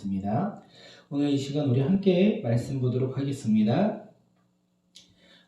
하겠습니다. 오늘 이 시간 우리 함께 말씀 보도록 하겠습니다.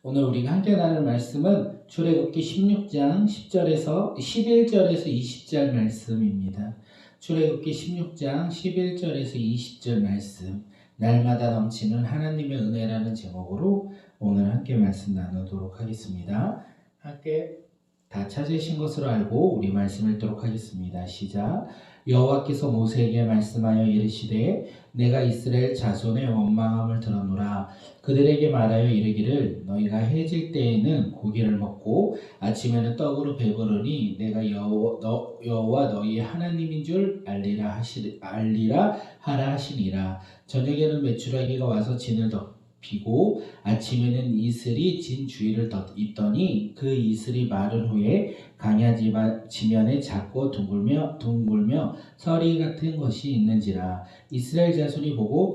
오늘 우리가 함께 나눌 말씀은 출애굽기 16장 10절에서 11절에서 20절 말씀입니다. 출애굽기 16장 11절에서 20절 말씀, 날마다 넘치는 하나님의 은혜라는 제목으로 오늘 함께 말씀 나누도록 하겠습니다. 함께 다 찾으신 것으로 알고 우리 말씀 읽도록 하겠습니다. 시작. 여호와께서 모세에게 말씀하여 이르시되 내가 이스라엘 자손의 원망함을 들었노라. 그들에게 말하여 이르기를 너희가 해질 때에는 고기를 먹고 아침에는 떡으로 배부르니 내가 여호와 너희의 하나님인 줄 알리라 하라 하시니라. 저녁에는 메추라기가 와서 진을 덮이고 아침에는 이슬이 진 주위를 덮더니 그 이슬이 마른 후에 강야 지면에 작고 둥글며 서리 같은 것이 있는지라. 이스라엘 자손이 보고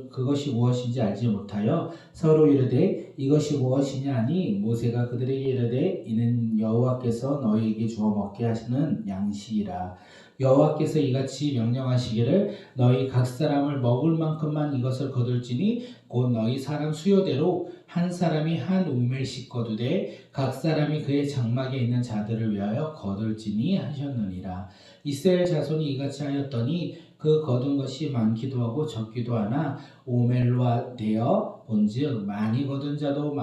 그것이 무엇인지 알지 못하여 서로 이르되 이것이 무엇이냐 하니 모세가 그들에게 이르되 이는 여호와께서 너희에게 주어 먹게 하시는 양식이라. 여호와께서 이같이 명령하시기를 너희 각 사람을 먹을 만큼만 이것을 거둘지니 곧 너희 사람 수요대로 한 사람이 한 우멜씩 거두되 각 사람이 그의 장막에 있는 자들을 위하여 거둘지니 하셨느니라. 이스라엘 자손이 이같이 하였더니 그 거둔 것이 많기도 하고 적기도 하나 오멜로 되어 본즉 많이 거둔 자도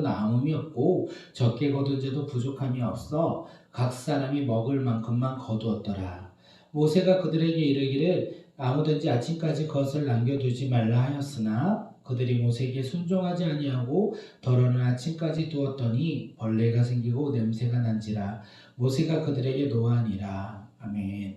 남음이 없고 적게 거둔 자도 부족함이 없어 각 사람이 먹을 만큼만 거두었더라. 모세가 그들에게 이르기를 아무든지 아침까지 것을 남겨두지 말라 하였으나 그들이 모세에게 순종하지 아니하고 더러는 아침까지 두었더니 벌레가 생기고 냄새가 난지라. 모세가 그들에게 노하니라. 아멘.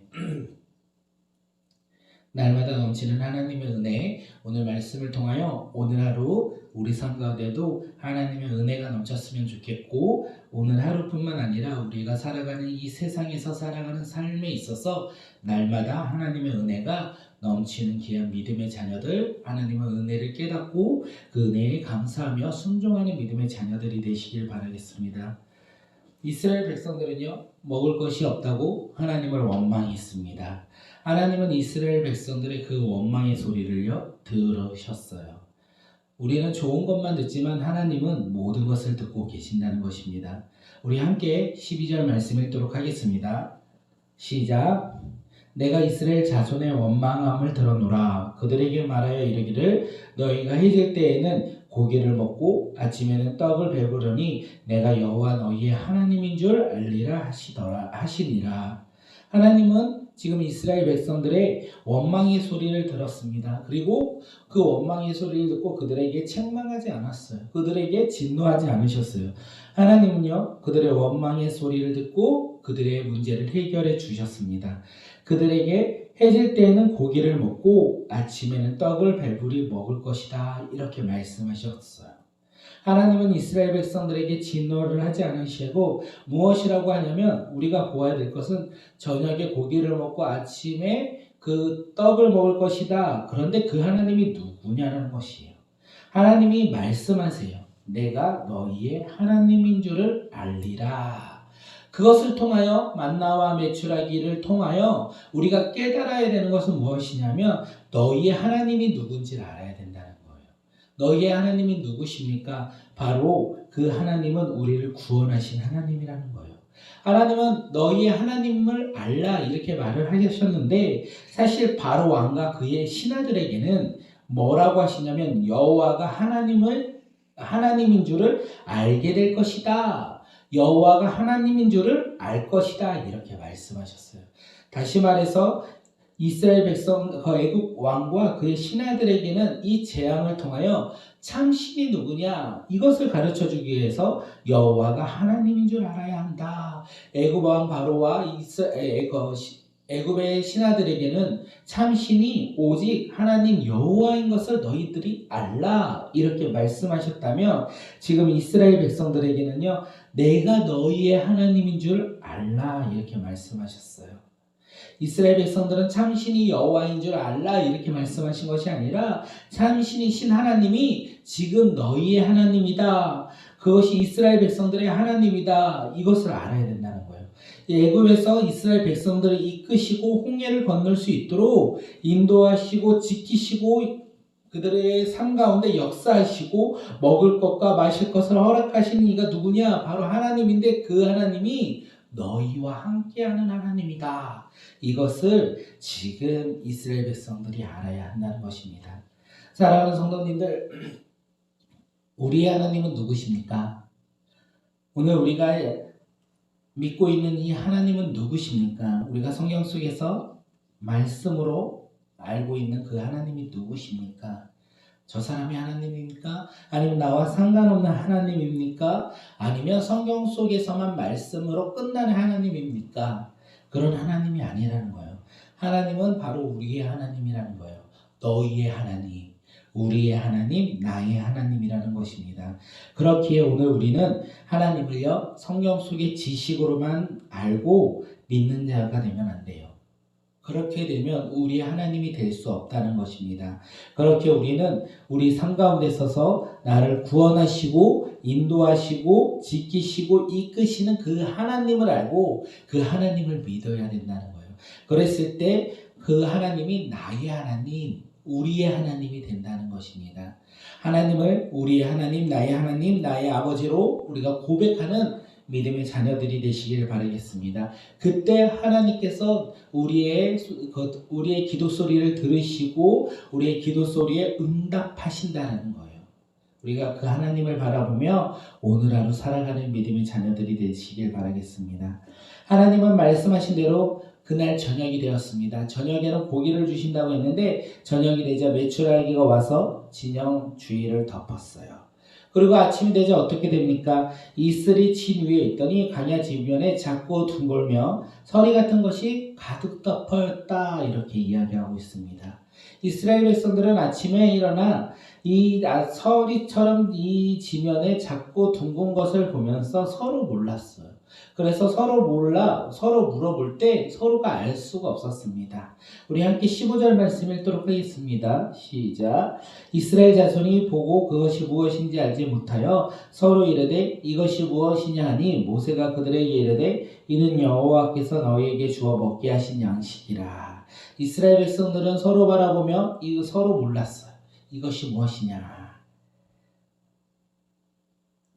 날마다 넘치는 하나님의 은혜, 오늘 말씀을 통하여 오늘 하루 우리 삶 가운데도 하나님의 은혜가 넘쳤으면 좋겠고, 오늘 하루뿐만 아니라 우리가 살아가는 이 세상에서 살아가는 삶에 있어서 날마다 하나님의 은혜가 넘치는 귀한 믿음의 자녀들, 하나님의 은혜를 깨닫고 그 은혜에 감사하며 순종하는 믿음의 자녀들이 되시길 바라겠습니다. 이스라엘 백성들은요, 먹을 것이 없다고 하나님을 원망했습니다. 하나님은 이스라엘 백성들의 그 원망의 소리를요, 들으셨어요. 우리는 좋은 것만 듣지만 하나님은 모든 것을 듣고 계신다는 것입니다. 우리 함께 12절 말씀 읽도록 하겠습니다. 시작. 내가 이스라엘 자손의 원망함을 들었노라. 그들에게 말하여 이르기를 너희가 해질 때에는 고기를 먹고 아침에는 떡을 배부르니 내가 여호와 너희의 하나님인 줄 알리라 하시니라. 하나님은 지금 이스라엘 백성들의 원망의 소리를 들었습니다. 그리고 그 원망의 소리를 듣고 그들에게 책망하지 않았어요. 그들에게 진노하지 않으셨어요. 하나님은요, 그들의 원망의 소리를 듣고 그들의 문제를 해결해 주셨습니다. 그들에게 해질 때에는 고기를 먹고 아침에는 떡을 배불리 먹을 것이다, 이렇게 말씀하셨어요. 하나님은 이스라엘 백성들에게 진노를 하지 않으시고 무엇이라고 하냐면, 우리가 보아야 될 것은 저녁에 고기를 먹고 아침에 그 떡을 먹을 것이다. 그런데 그 하나님이 누구냐는 것이에요. 하나님이 말씀하세요. 내가 너희의 하나님인 줄을 알리라. 그것을 통하여 만나와 메추라기를 통하여 우리가 깨달아야 되는 것은 무엇이냐면 너희의 하나님이 누군지를 알아야 된다는 거예요. 너희의 하나님이 누구십니까? 바로 그 하나님은 우리를 구원하신 하나님이라는 거예요. 하나님은 너희의 하나님을 알라, 이렇게 말을 하셨는데, 사실 바로 왕과 그의 신하들에게는 뭐라고 하시냐면 여호와가 하나님인 줄을 알게 될 것이다. 여호와가 하나님인 줄을 알 것이다, 이렇게 말씀하셨어요. 다시 말해서 이스라엘 백성, 애굽 왕과 그의 신하들에게는 이 재앙을 통하여 참신이 누구냐, 이것을 가르쳐 주기 위해서 여호와가 하나님인 줄 알아야 한다. 애굽 왕 바로와 애굽의 신하들에게는 참신이 오직 하나님 여호와인 것을 너희들이 알라, 이렇게 말씀하셨다면, 지금 이스라엘 백성들에게는요, 내가 너희의 하나님인 줄 알라, 이렇게 말씀하셨어요. 이스라엘 백성들은 참신이 여호와인 줄 알라, 이렇게 말씀하신 것이 아니라 참신이신 하나님이 지금 너희의 하나님이다, 그것이 이스라엘 백성들의 하나님이다, 이것을 알아야 된다는 거예요. 애굽에서 이스라엘 백성들을 이끄시고 홍해를 건널 수 있도록 인도하시고 지키시고 그들의 삶 가운데 역사하시고 먹을 것과 마실 것을 허락하시는 이가 누구냐? 바로 하나님인데 그 하나님이 너희와 함께하는 하나님이다. 이것을 지금 이스라엘 백성들이 알아야 한다는 것입니다. 사랑하는 성도님들, 우리의 하나님은 누구십니까? 오늘 우리가 믿고 있는 이 하나님은 누구십니까? 우리가 성경 속에서 말씀으로 알고 있는 그 하나님이 누구십니까? 저 사람이 하나님입니까? 아니면 나와 상관없는 하나님입니까? 아니면 성경 속에서만 말씀으로 끝나는 하나님입니까? 그런 하나님이 아니라는 거예요. 하나님은 바로 우리의 하나님이라는 거예요. 너희의 하나님, 우리의 하나님, 나의 하나님이라는 것입니다. 그렇기에 오늘 우리는 하나님을요, 성경 속의 지식으로만 알고 믿는 자가 되면 안 돼요. 그렇게 되면 우리 하나님이 될 수 없다는 것입니다. 그렇게 우리는 우리 삶 가운데 서서 나를 구원하시고 인도하시고 지키시고 이끄시는 그 하나님을 알고 그 하나님을 믿어야 된다는 거예요. 그랬을 때 그 하나님이 나의 하나님, 우리의 하나님이 된다는 것입니다. 하나님을 우리의 하나님, 나의 아버지로 우리가 고백하는 믿음의 자녀들이 되시기를 바라겠습니다. 그때 하나님께서 우리의 기도 소리를 들으시고 우리의 기도 소리에 응답하신다는 거예요. 우리가 그 하나님을 바라보며 오늘 하루 살아가는 믿음의 자녀들이 되시길 바라겠습니다. 하나님은 말씀하신 대로 그날 저녁이 되었습니다. 저녁에는 고기를 주신다고 했는데 저녁이 되자 메추라기가 와서 진영 주위를 덮었어요. 그리고 아침이 되자 어떻게 됩니까? 이슬이 친 위에 있더니 광야 지면에 작고 둥글며 서리 같은 것이 가득 덮였다, 이렇게 이야기하고 있습니다. 이스라엘 백성들은 아침에 일어나 이 서리처럼 이 지면에 작고 둥근 것을 보면서 서로 몰랐어요. 그래서 서로 물어볼 때 서로가 알 수가 없었습니다. 우리 함께 15절 말씀 읽도록 하겠습니다. 시작. 이스라엘 자손이 보고 그것이 무엇인지 알지 못하여 서로 이르되 이것이 무엇이냐 하니 모세가 그들에게 이르되 이는 여호와께서 너희에게 주어 먹게 하신 양식이라. 이스라엘 백성들은 서로 바라보며 서로 몰랐어요. 이것이 무엇이냐.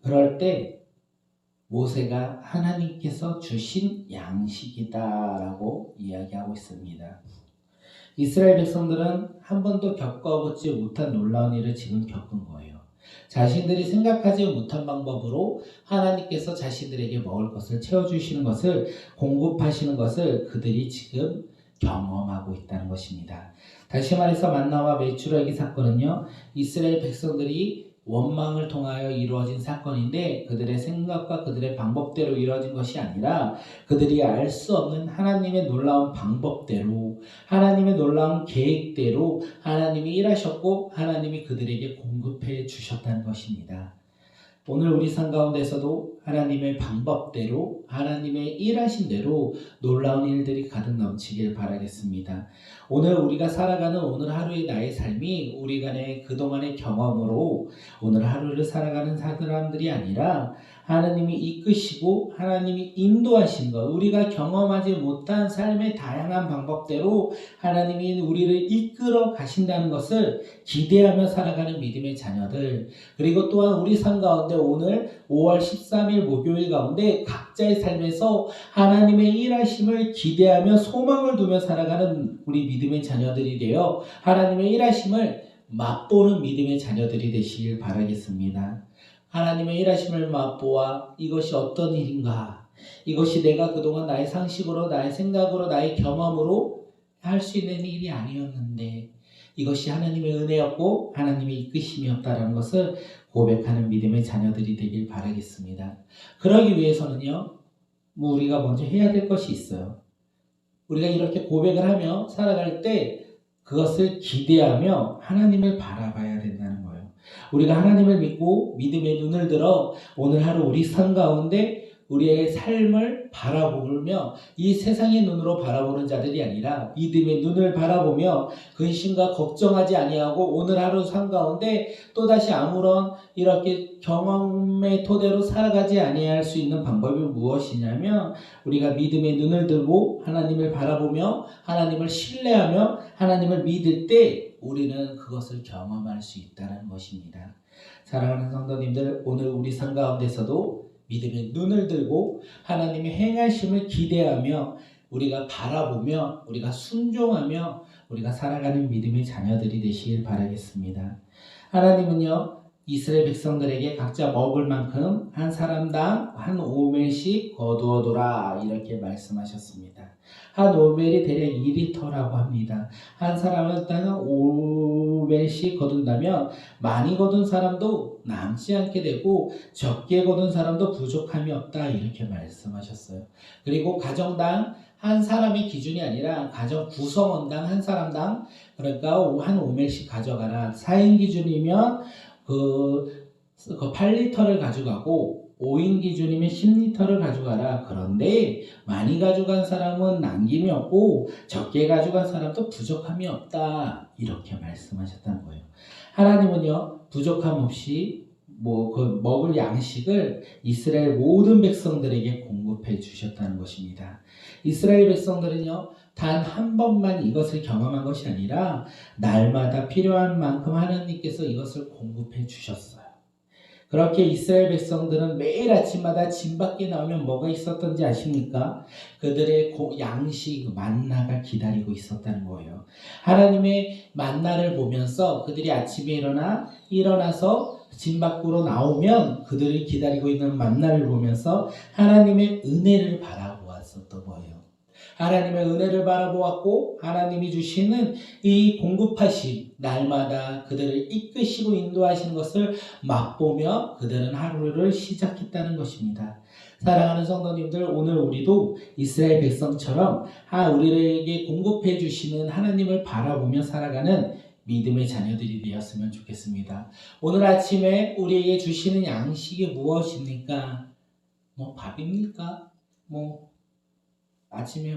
그럴 때 모세가 하나님께서 주신 양식이다라고 이야기하고 있습니다. 이스라엘 백성들은 한 번도 겪어보지 못한 놀라운 일을 지금 겪은 거예요. 자신들이 생각하지 못한 방법으로 하나님께서 자신들에게 먹을 것을 채워주시는 것을, 공급하시는 것을 그들이 지금 경험하고 있다는 것입니다. 다시 말해서 만나와 메추라기 사건은요, 이스라엘 백성들이 원망을 통하여 이루어진 사건인데 그들의 생각과 그들의 방법대로 이루어진 것이 아니라 그들이 알 수 없는 하나님의 놀라운 방법대로, 하나님의 놀라운 계획대로 하나님이 일하셨고 하나님이 그들에게 공급해 주셨다는 것입니다. 오늘 우리 삶 가운데서도 하나님의 방법대로, 하나님의 일하신 대로 놀라운 일들이 가득 넘치길 바라겠습니다. 오늘 우리가 살아가는 오늘 하루의 나의 삶이 우리 간의 그동안의 경험으로 오늘 하루를 살아가는 사람들이 아니라 하나님이 이끄시고 하나님이 인도하신 것, 우리가 경험하지 못한 삶의 다양한 방법대로 하나님이 우리를 이끌어 가신다는 것을 기대하며 살아가는 믿음의 자녀들, 그리고 또한 우리 삶 가운데 오늘 5월 13일 목요일 가운데 각자의 삶에서 하나님의 일하심을 기대하며 소망을 두며 살아가는 우리 믿음의 자녀들이 되어 하나님의 일하심을 맛보는 믿음의 자녀들이 되시길 바라겠습니다. 하나님의 일하심을 맛보아 이것이 어떤 일인가, 이것이 내가 그동안 나의 상식으로, 나의 생각으로, 나의 경험으로 할 수 있는 일이 아니었는데 이것이 하나님의 은혜였고 하나님의 이끄심이었다라는 것을 고백하는 믿음의 자녀들이 되길 바라겠습니다. 그러기 위해서는요, 우리가 먼저 해야 될 것이 있어요. 우리가 이렇게 고백을 하며 살아갈 때 그것을 기대하며 하나님을 바라봐야 된다는 거예요. 우리가 하나님을 믿고 믿음의 눈을 들어 오늘 하루 우리 삶 가운데 우리의 삶을 바라보며 이 세상의 눈으로 바라보는 자들이 아니라 믿음의 눈을 바라보며 근심과 걱정하지 아니하고 오늘 하루 삶 가운데 또다시 아무런 이렇게 경험의 토대로 살아가지 아니할 수 있는 방법이 무엇이냐면 우리가 믿음의 눈을 들고 하나님을 바라보며 하나님을 신뢰하며 하나님을 믿을 때 우리는 그것을 경험할 수 있다는 것입니다. 사랑하는 성도님들, 오늘 우리 삶 가운데서도 믿음의 눈을 들고 하나님의 행하심을 기대하며 우리가 바라보며 우리가 순종하며 우리가 살아가는 믿음의 자녀들이 되시길 바라겠습니다. 하나님은요, 이스라엘 백성들에게 각자 먹을 만큼 한 사람당 한 오멜씩 거두어둬라 이렇게 말씀하셨습니다. 한 오멜이 대략 2리터라고 합니다. 한 사람당 5멜씩 거둔다면 많이 거둔 사람도 남지 않게 되고 적게 거둔 사람도 부족함이 없다 이렇게 말씀하셨어요. 그리고 가정당 한 사람의 기준이 아니라 가정 구성원당 한 사람당 그러니까 한 5멜씩 가져가라. 4인 기준이면 그 8리터를 가져가고 5인 기준이면 10리터를 가져가라. 그런데 많이 가져간 사람은 남김이 없고 적게 가져간 사람도 부족함이 없다. 이렇게 말씀하셨다는 거예요. 하나님은요, 부족함 없이 그 먹을 양식을 이스라엘 모든 백성들에게 공급해 주셨다는 것입니다. 이스라엘 백성들은요, 단 한 번만 이것을 경험한 것이 아니라 날마다 필요한 만큼 하나님께서 이것을 공급해 주셨어요. 그렇게 이스라엘 백성들은 매일 아침마다 진 밖에 나오면 뭐가 있었던지 아십니까? 그들의 양식 만나가 기다리고 있었다는 거예요. 하나님의 만나를 보면서 그들이 아침에 일어나서 진 밖으로 나오면 그들이 기다리고 있는 만나를 보면서 하나님의 은혜를 바라보았었던 거예요. 하나님의 은혜를 바라보았고 하나님이 주시는 이 공급하심 날마다 그들을 이끄시고 인도하시는 것을 맛보며 그들은 하루를 시작했다는 것입니다. 사랑하는 성도님들, 오늘 우리도 이스라엘 백성처럼 우리에게 공급해 주시는 하나님을 바라보며 살아가는 믿음의 자녀들이 되었으면 좋겠습니다. 오늘 아침에 우리에게 주시는 양식이 무엇입니까? 밥입니까? 아침에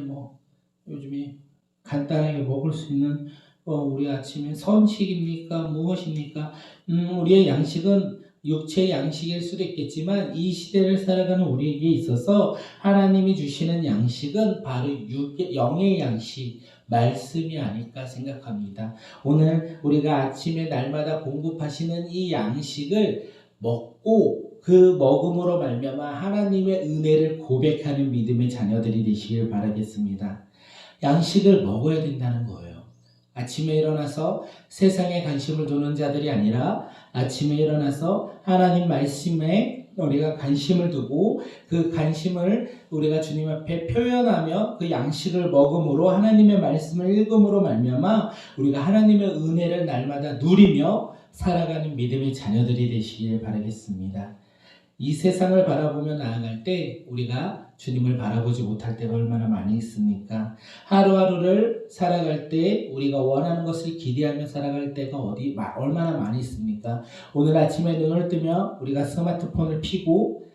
요즘에 간단하게 먹을 수 있는 우리 아침에 선식입니까? 무엇입니까? 우리의 양식은 육체의 양식일 수도 있겠지만 이 시대를 살아가는 우리에게 있어서 하나님이 주시는 양식은 바로 영의 양식, 말씀이 아닐까 생각합니다. 오늘 우리가 아침에 날마다 공급하시는 이 양식을 먹고 그 먹음으로 말미암아 하나님의 은혜를 고백하는 믿음의 자녀들이 되시길 바라겠습니다. 양식을 먹어야 된다는 거예요. 아침에 일어나서 세상에 관심을 두는 자들이 아니라 아침에 일어나서 하나님 말씀에 우리가 관심을 두고 그 관심을 우리가 주님 앞에 표현하며 그 양식을 먹음으로 하나님의 말씀을 읽음으로 말미암아 우리가 하나님의 은혜를 날마다 누리며 살아가는 믿음의 자녀들이 되시길 바라겠습니다. 이 세상을 바라보며 나아갈 때 우리가 주님을 바라보지 못할 때가 얼마나 많이 있습니까? 하루하루를 살아갈 때 우리가 원하는 것을 기대하며 살아갈 때가 얼마나 많이 있습니까? 오늘 아침에 눈을 뜨며 우리가 스마트폰을 켜고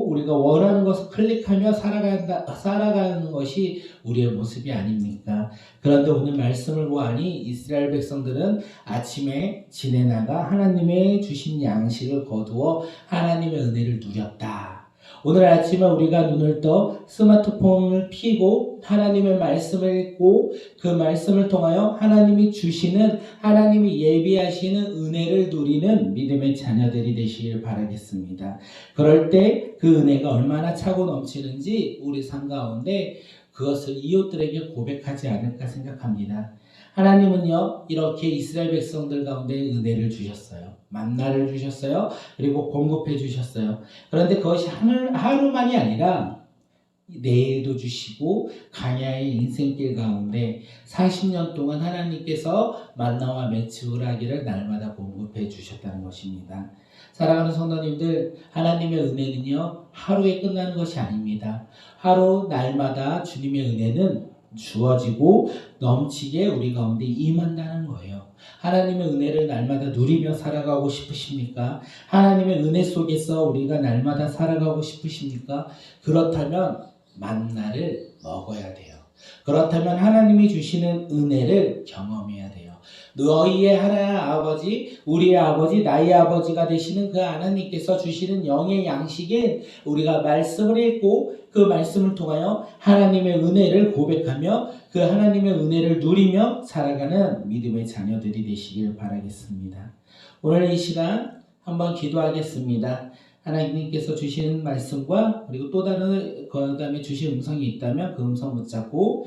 우리가 원하는 것을 클릭하며 살아가는 것이 우리의 모습이 아닙니까? 그런데 오늘 말씀을 보아하니 이스라엘 백성들은 아침에 지내나가 하나님의 주신 양식을 거두어 하나님의 은혜를 누렸다. 오늘 아침에 우리가 눈을 떠 스마트폰을 켜고 하나님의 말씀을 읽고 그 말씀을 통하여 하나님이 주시는 하나님이 예비하시는 은혜를 누리는 믿음의 자녀들이 되시길 바라겠습니다. 그럴 때 그 은혜가 얼마나 차고 넘치는지 우리 삶 가운데 그것을 이웃들에게 고백하지 않을까 생각합니다. 하나님은요, 이렇게 이스라엘 백성들 가운데 은혜를 주셨어요. 만나를 주셨어요. 그리고 공급해 주셨어요. 그런데 그것이 하루만이 아니라 내일도 주시고 광야의 인생길 가운데 40년 동안 하나님께서 만나와 매축을 하기를 날마다 공급해 주셨다는 것입니다. 사랑하는 성도님들, 하나님의 은혜는요, 하루에 끝나는 것이 아닙니다. 날마다 주님의 은혜는 주어지고 넘치게 우리 가운데 임한다는 거예요. 하나님의 은혜를 날마다 누리며 살아가고 싶으십니까? 하나님의 은혜 속에서 우리가 날마다 살아가고 싶으십니까? 그렇다면 만나를 먹어야 돼요. 그렇다면 하나님이 주시는 은혜를 경험해야 돼요. 너희의 하나님 아버지, 우리의 아버지, 나의 아버지가 되시는 그 하나님께서 주시는 영의 양식인 우리가 말씀을 읽고 그 말씀을 통하여 하나님의 은혜를 고백하며 그 하나님의 은혜를 누리며 살아가는 믿음의 자녀들이 되시길 바라겠습니다. 오늘 이 시간 한번 기도하겠습니다. 하나님께서 주시는 말씀과 그리고 또 다른 그 다음에 주신 음성이 있다면 그 음성 붙잡고